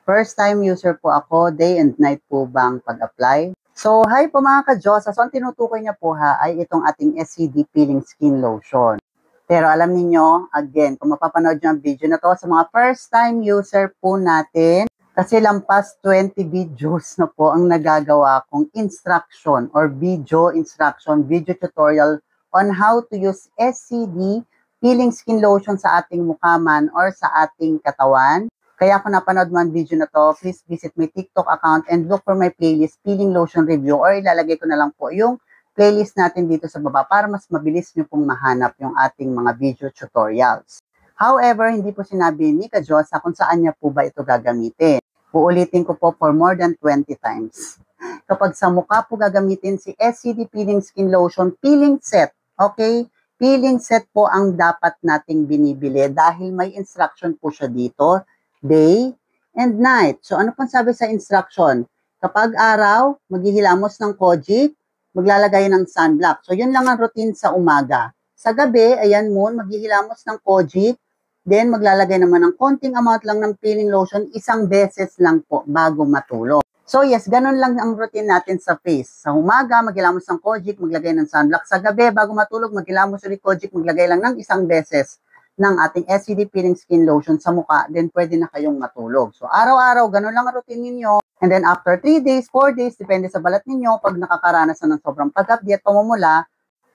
First time user po ako, day and night po bang pag-apply? So, hi po mga ka-Diyosa. So, ang tinutukoy niya po ay itong ating SCD Peeling Skin Lotion. Pero alam niyo, again, kung mapapanood niyo ang video na to sa mga first time user po natin, kasi lampas 20 videos na po ang nagagawa kong instruction or video instruction, video tutorial on how to use SCD Peeling Skin Lotion sa ating mukha man or sa ating katawan. Kaya kung napanood mo ang video na to, please visit my TikTok account and look for my playlist, Peeling Lotion Review, or ilalagay ko na lang po yung playlist natin dito sa baba para mas mabilis nyo pong mahanap yung ating mga video tutorials. However, hindi po sinabi ni ka-Diyosa kung saan niya po ba ito gagamitin. Uulitin ko po for more than 20 times. Kapag sa mukha po gagamitin si SCD Peeling Skin Lotion Peeling Set, okay? Peeling set po ang dapat nating binibili dahil may instruction po siya dito, day and night. So ano pang sabi sa instruction? Kapag araw, maghihilamos ng Kojic, maglalagay ng sunblock. So yun lang ang routine sa umaga. Sa gabi, ayan mo, maghihilamos ng Kojic, then maglalagay naman ng konting amount lang ng peeling lotion, isang beses lang po bago matulog. So yes, ganun lang ang routine natin sa face. Sa umaga, maghilamos ng Kojic, maglagay ng sunblock. Sa gabi, bago matulog, maghilamos ulit Kojic, maglagay lang ng isang beses ng ating SCD Peeling Skin Lotion sa mukha, then pwede na kayong matulog. So araw-araw, ganun lang ang routine ninyo. And then after 3 days, 4 days, depende sa balat ninyo, pag nakakaranas na ng sobrang pagkapdi at pamumula,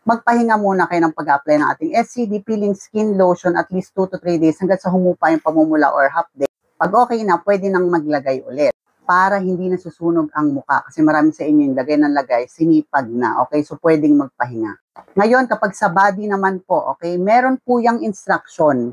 magpahinga muna kayo ng pag-apply ng ating SCD Peeling Skin Lotion at least 2 to 3 days hanggang sa humupa yung pamumula or half day. Pag okay na, pwede nang maglagay ulit para hindi nasusunog ang mukha. Kasi marami sa inyo yung lagay ng lagay, sinipag na. Okay, so pwedeng magpahinga. Ngayon, kapag sa body naman po, okay, meron po yung instruction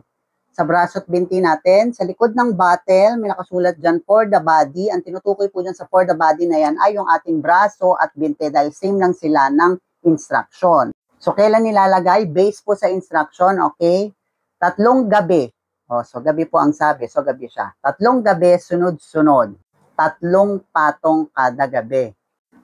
sa braso at binti natin. Sa likod ng bottle, may nakasulat dyan for the body. Ang tinutukoy po dyan sa for the body na yan ay yung ating braso at binti dahil same lang sila ng instruction. So, kailan nilalagay? Base po sa instruction, okay? 3 gabi. So gabi po ang sabi. So, gabi siya. 3 gabi, sunod-sunod. 3 patong kada gabi.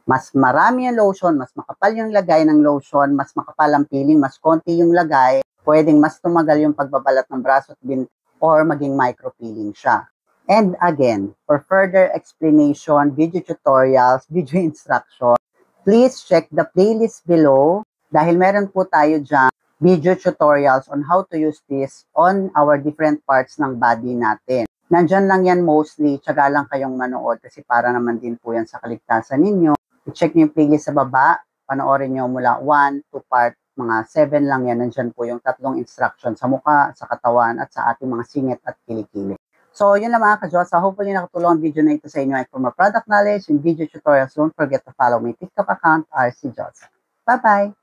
Mas marami yung lotion, mas makapal yung lagay ng lotion, mas makapal ang peeling, mas konti yung lagay, pwedeng mas tumagal yung pagbabalat ng braso at binti or maging micro-peeling siya. And again, for further explanation, video tutorials, video instruction, please check the playlist below dahil meron po tayo dyan video tutorials on how to use this on our different parts ng body natin. Nandyan lang yan mostly, tsaga lang kayong manood kasi para naman din po yan sa kaligtasan ninyo. I-check nyo yung playlist sa baba, panoorin nyo mula 1 to part, mga 7 lang yan. Nandyan po yung 3 instruction sa mukha, sa katawan, at sa ating mga singit at kilikili. So, yun lang mga ka-Diyosa. Hopefully nakatulong ang video na ito sa inyo. At for more product knowledge and video tutorials, don't forget to follow my TikTok account, RC Diyosa. Bye-bye!